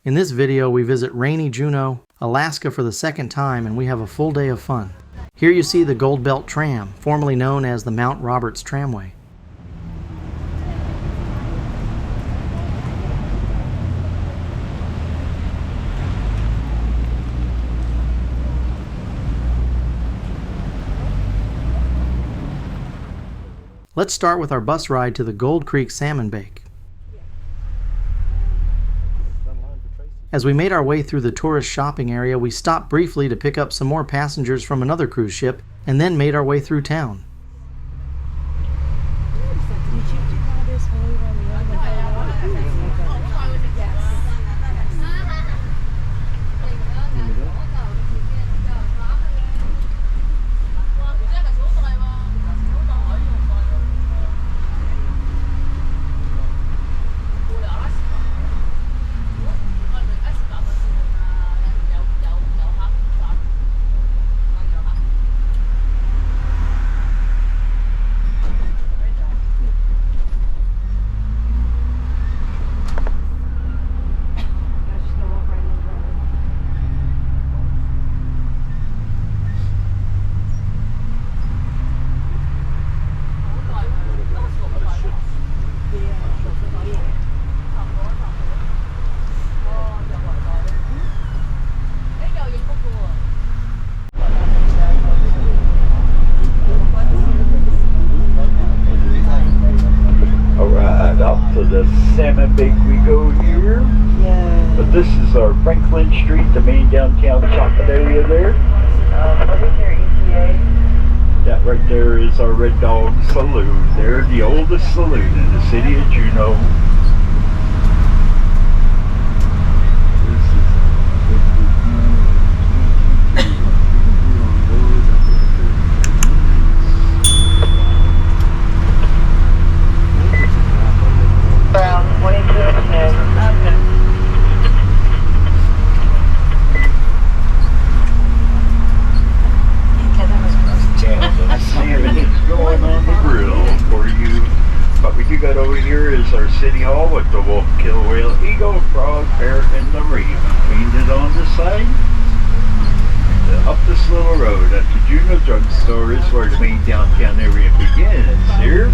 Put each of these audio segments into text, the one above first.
In this video, we visit Rainy Juneau, Alaska for the second time, and we have a full day of fun. Here you see the Gold Belt Tram, formerly known as the Mount Roberts Tramway. Let's start with our bus ride to the Gold Creek Salmon Bake. As we made our way through the tourist shopping area, we stopped briefly to pick up some more passengers from another cruise ship and then made our way through town. Salmon Bake we go here. Yeah. But this is our Franklin Street, the main downtown shopping area there. What is your ETA? That right there is our Red Dog Saloon. They're the oldest saloon in the city of Juneau. Over here is our city hall with the wolf, killer whale, eagle, frog, parrot, and the raven painted on the side. Up this little road at the Juneau drugstore is where the main downtown area begins here.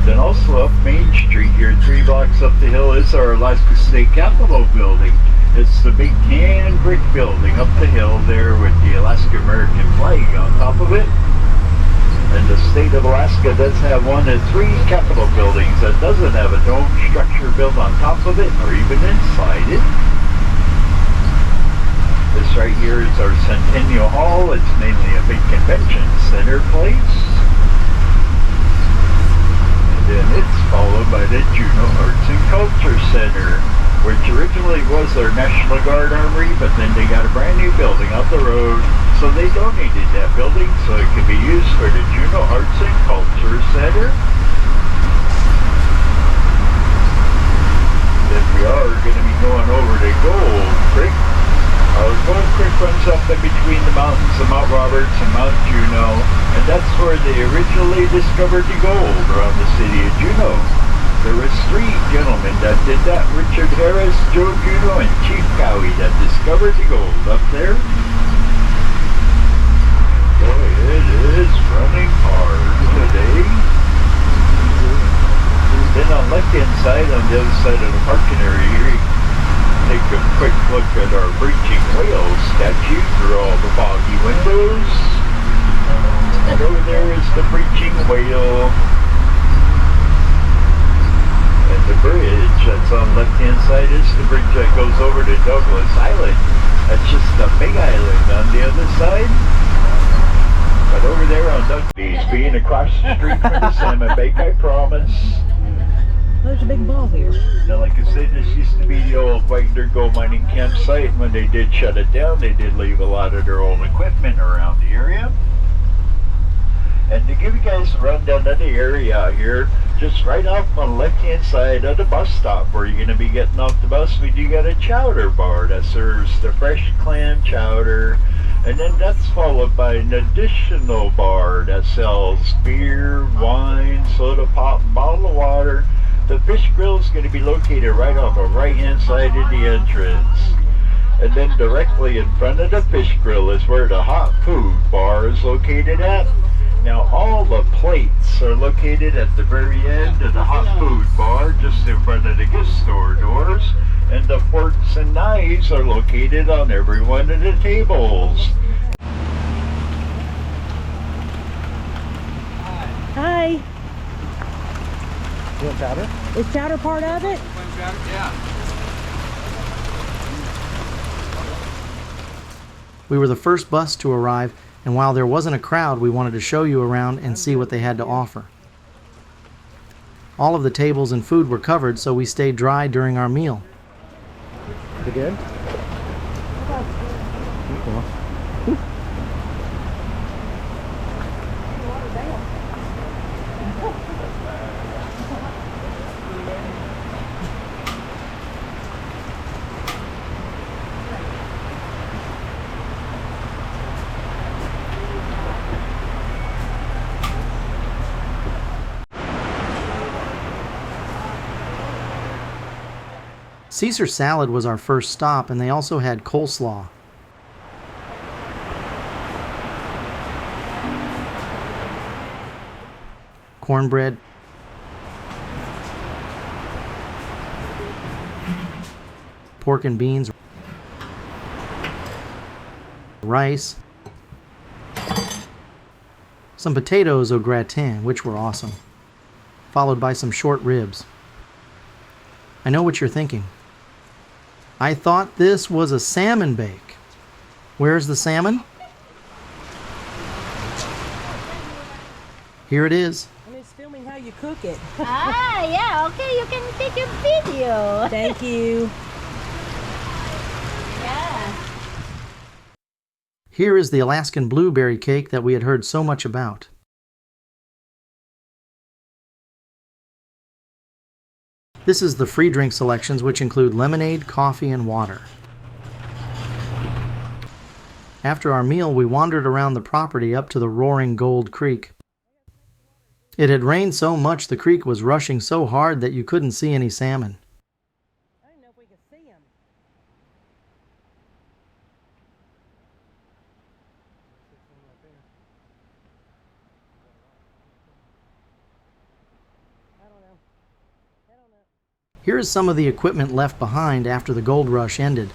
Then also up Main Street here, 3 blocks up the hill, is our Alaska State Capitol building. It's the big tan brick building up the hill there with the Alaska American flag on top of it. And the state of Alaska does have one of 3 Capitol buildings that doesn't have a dome structure built on top of it or even inside it. This right here is our Centennial Hall. It's mainly a big convention center place. And then it's followed by the Juneau Arts and Culture Center, which originally was their National Guard Armory, but then they got a brand new building up the road. So they donated that building so it could be used for the Juneau Arts and Culture Center. Then we are going to be going over to Gold Creek. Gold Creek runs up in between the mountains of Mount Roberts and Mount Juneau, and that's where they originally discovered the gold around the city of Juneau. There was 3 gentlemen that did that: Richard Harris, Joe Juneau, and Chief Cowie, that discovered the gold up there. Boy, it is running hard today. Then on the left-hand side, on the other side of the parking area here, you take a quick look at our breaching whale statue through all the foggy windows. And over there is the breaching whale. And the bridge that's on the left-hand side is the bridge that goes over to Douglas Island. That's just a big island on the other side. But over there on Douglas, being across the street from the Salmon Bake, I promise. There's a big ball here. Now, like I said, this used to be the old Wagner gold mining campsite. When they did shut it down, they did leave a lot of their old equipment around the area. And to give you guys a rundown of the area out here, just right off on the left-hand side of the bus stop where you're going to be getting off the bus, we do got a chowder bar that serves the fresh clam chowder. And then that's followed by an additional bar that sells beer, wine, soda pop, bottle of water, The fish grill is going to be located right on the right-hand side of the entrance. And then directly in front of the fish grill is where the hot food bar is located at. Now all the plates are located at the very end of the hot food bar, just in front of the gift store doors. And the forks and knives are located on every one of the tables. Hi. You want chowder? Is chowder part of it? Yeah. We were the first bus to arrive, and while there wasn't a crowd, we wanted to show you around and see what they had to offer. All of the tables and food were covered, so we stayed dry during our meal. You good? Caesar salad was our first stop, and they also had coleslaw. Cornbread, pork and beans, rice, some potatoes au gratin, which were awesome, followed by some short ribs. I know what you're thinking. I thought this was a salmon bake. Where's the salmon? Here it is. I'm just filming how you cook it. Yeah, okay, you can take a video. Thank you. Yeah. Here is the Alaskan blueberry cake that we had heard so much about. This is the free drink selections, which include lemonade, coffee, and water. After our meal, we wandered around the property up to the roaring Gold Creek. It had rained so much the creek was rushing so hard that you couldn't see any salmon. I didn't know if we could see them. I don't know. Here is some of the equipment left behind after the gold rush ended.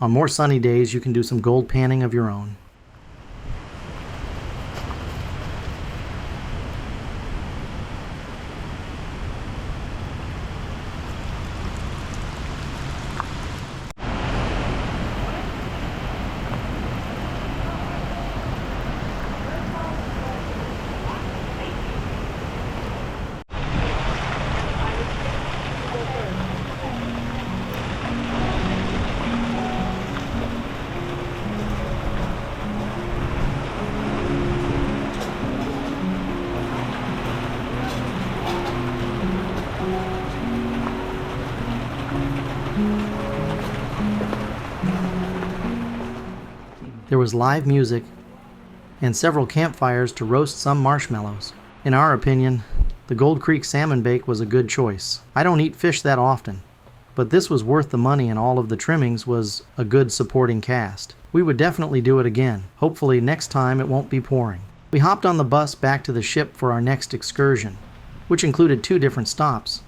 On more sunny days, you can do some gold panning of your own. There was live music and several campfires to roast some marshmallows. In our opinion, the Gold Creek Salmon Bake was a good choice. I don't eat fish that often, but this was worth the money and all of the trimmings was a good supporting cast. We would definitely do it again. Hopefully next time it won't be pouring. We hopped on the bus back to the ship for our next excursion, which included 2 different stops.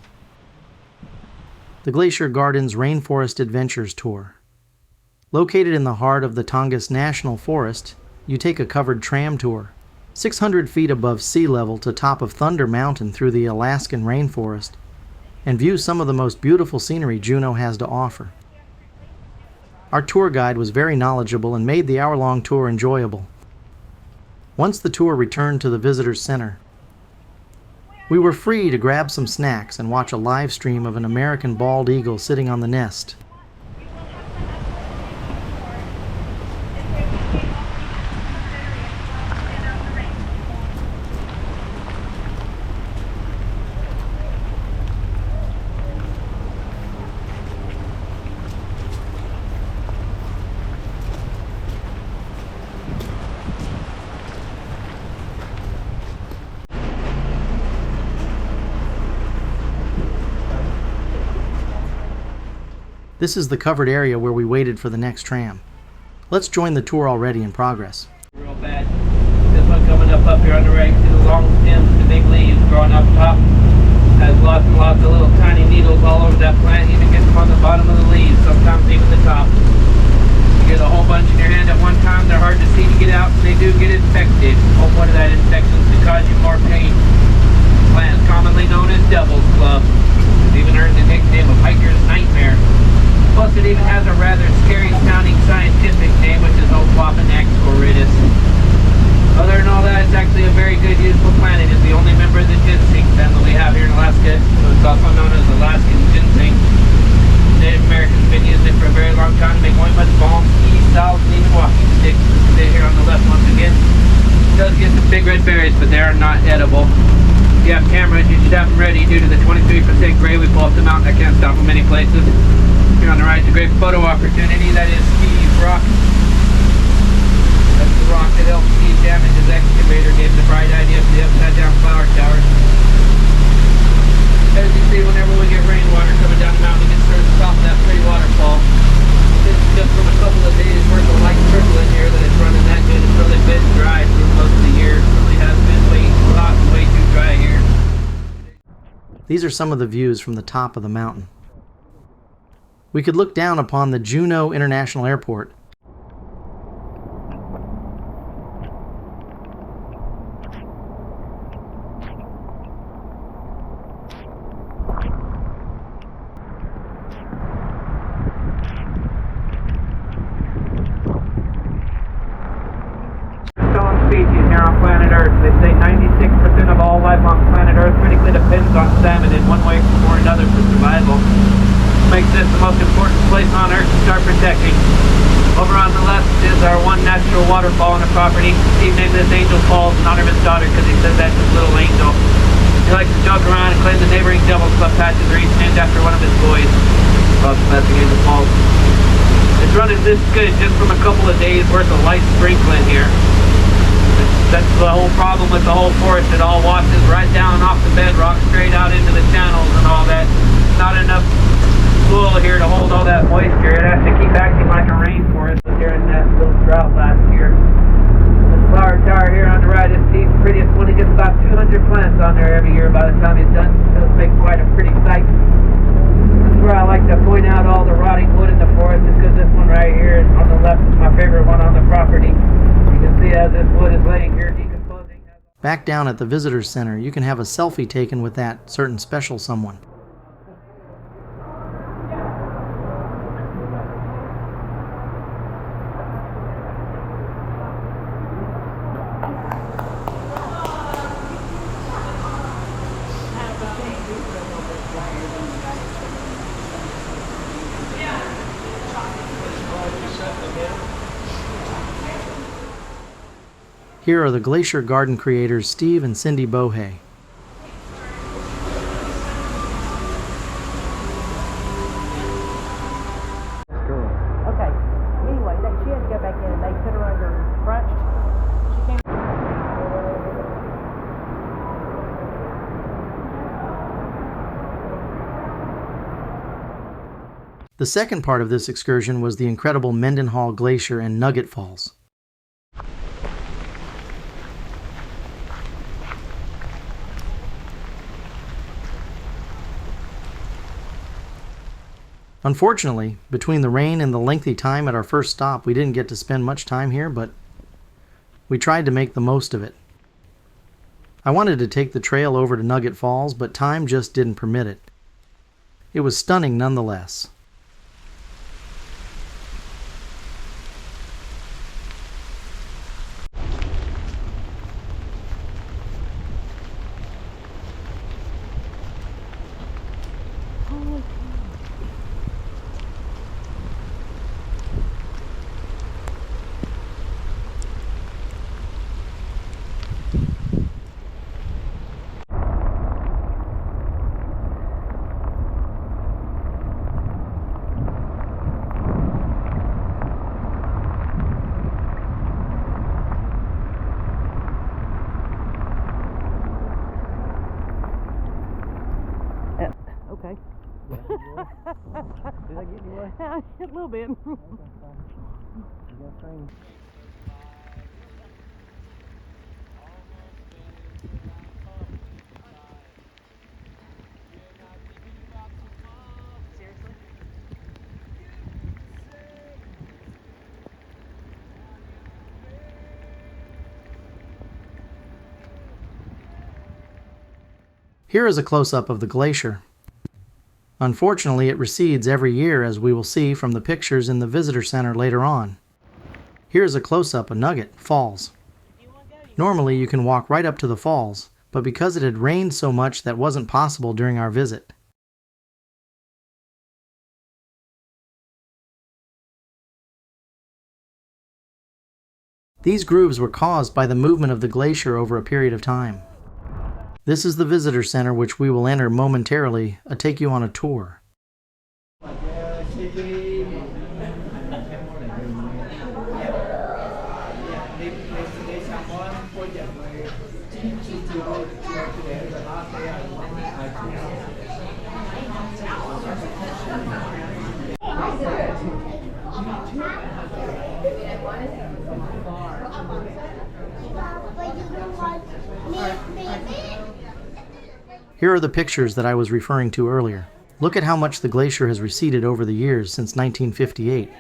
The Glacier Gardens Rainforest Adventures tour. Located in the heart of the Tongass National Forest, you take a covered tram tour, 600 feet above sea level to top of Thunder Mountain through the Alaskan rainforest, and view some of the most beautiful scenery Juneau has to offer. Our tour guide was very knowledgeable and made the hour-long tour enjoyable. Once the tour returned to the Visitors Center, we were free to grab some snacks and watch a live stream of an American bald eagle sitting on the nest. This is the covered area where we waited for the next tram. Let's join the tour already in progress. Real bad. This one coming up here on the right, see the long stems, the big leaves growing up top. Has lots and lots of little tiny needles all over that plant, even gets on the bottom of the leaves, sometimes even the top. You get a whole bunch in your hand at one time, they're hard to see to get out, and they do get infected. Hope one of that infection is to cause you more pain. Plant is commonly known as Devil's Club. It's even earned the nickname of Hiker's Nightmare. Plus, it even has a rather scary-sounding scientific name, which is Opopanax horridus. Other than all that, it's actually a very good, useful plant. It is the only member of the ginseng family we have here in Alaska. So it's also known as Alaskan ginseng. Native Americans have been using it for a very long time to make ointments, balms, teas, salves, and even walking sticks. See here on the left once again. It does get some big red berries, but they are not edible. If you have cameras, you should have them ready due to the 23% gray we pull up the mountain. I can't stop them many places. Here on the right is a great photo opportunity. That is Steve's rock. That's the rock that helped Steve damage his excavator, gave him the bright idea for the upside down flower towers. As you see, whenever we get rainwater coming down the mountain, it gets towards the top of that pretty waterfall. This is just from a couple of days worth of light trickle in here that it's running that good. It's really been dry through most of the year. It really has been way too hot and way too dry here. These are some of the views from the top of the mountain. We could look down upon the Juneau International Airport. Species here on planet Earth. They say 96% of all life on planet Earth critically depends on salmon in one way or another for survival. Makes this the most important place on Earth to start protecting. Over on the left is our one natural waterfall on the property. Steve named this Angel Falls in honor of his daughter because he says that's his little angel. He likes to joke around and claim the neighboring Devil's Club patches are each named after one of his boys. Loves blessing Angel Falls. It's running this good just from a couple of days worth of light sprinkling here. That's the whole problem with the whole forest. It all washes right down off the bedrock, straight out into the channels and all that. Not enough soil here to hold all that moisture. It has to keep acting like a rainforest during that little drought last year. This flower tower here on the right is Steve's prettiest one. He gets about 200 plants on there every year by the time he's done. It'll make quite a pretty sight. This is where I like to point out all the rotting wood in the forest, is because this one right here on the left is my favorite one on the property. You can see as this wood is laying here decomposing. Back down at the Visitors Center, you can have a selfie taken with that certain special someone. Here are the Glacier Garden creators Steve and Cindy Bohe. Okay. Anyway, she had to go back in and they put her under crutch. She came. The second part of this excursion was the incredible Mendenhall Glacier and Nugget Falls. Unfortunately, between the rain and the lengthy time at our first stop, we didn't get to spend much time here, but we tried to make the most of it. I wanted to take the trail over to Nugget Falls, but time just didn't permit it. It was stunning nonetheless. Okay. Did I get you away? A little bit. Here is a close-up of the glacier. Unfortunately, it recedes every year, as we will see from the pictures in the visitor center later on. Here is a close-up of Nugget Falls. Normally, you can walk right up to the falls, but because it had rained so much, that wasn't possible during our visit. These grooves were caused by the movement of the glacier over a period of time. This is the visitor center, which we will enter momentarily, take you on a tour. Here are the pictures that I was referring to earlier. Look at how much the glacier has receded over the years since 1958.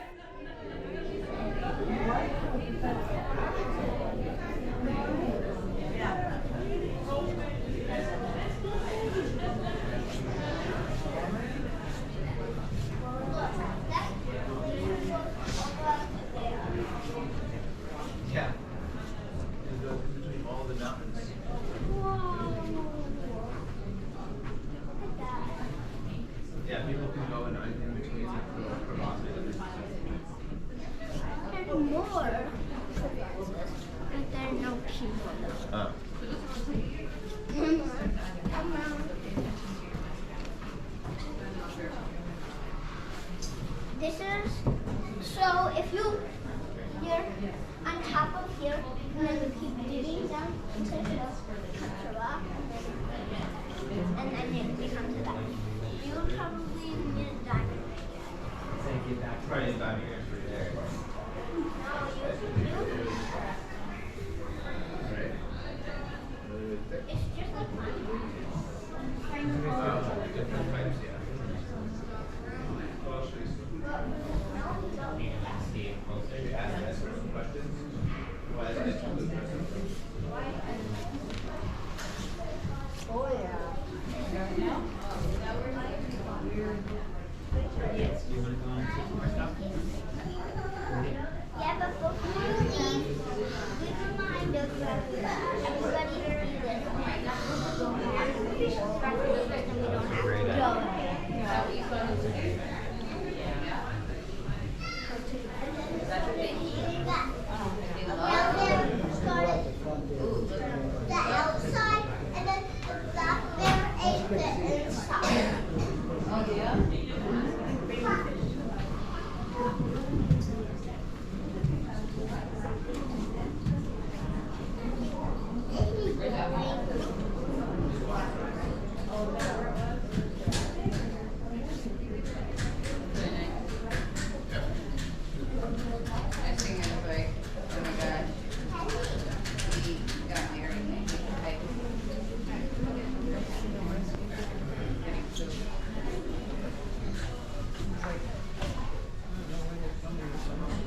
This is, so if you're on top of here, and then you keep digging down until it cuts a rock, and then it becomes a diamond. You would probably need a diamond right there. Probably a diamond here for there. No, it's just like mine.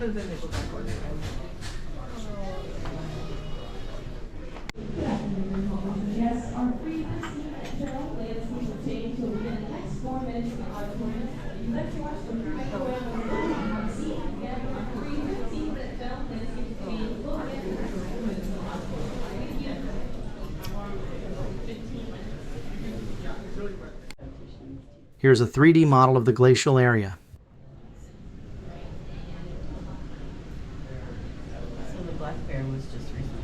Yes, our free general landscape will change till within the next 4 minutes in the auditorium. Let's watch the microwave and see again our free 15-minute film landscape change. We'll get the next 4 minutes in the auditorium. Here's a 3D model of the glacial area. So the black bear was just recently.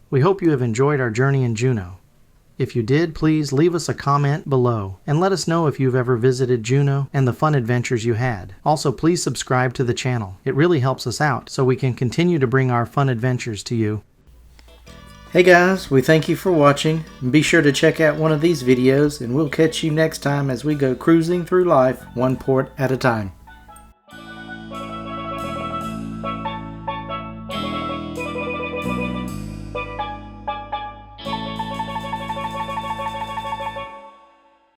We hope you have enjoyed our journey in Juneau. If you did, please leave us a comment below and let us know if you've ever visited Juneau and the fun adventures you had. Also, please subscribe to the channel. It really helps us out so we can continue to bring our fun adventures to you. Hey guys, we thank you for watching. Be sure to check out one of these videos and we'll catch you next time as we go cruising through life one port at a time.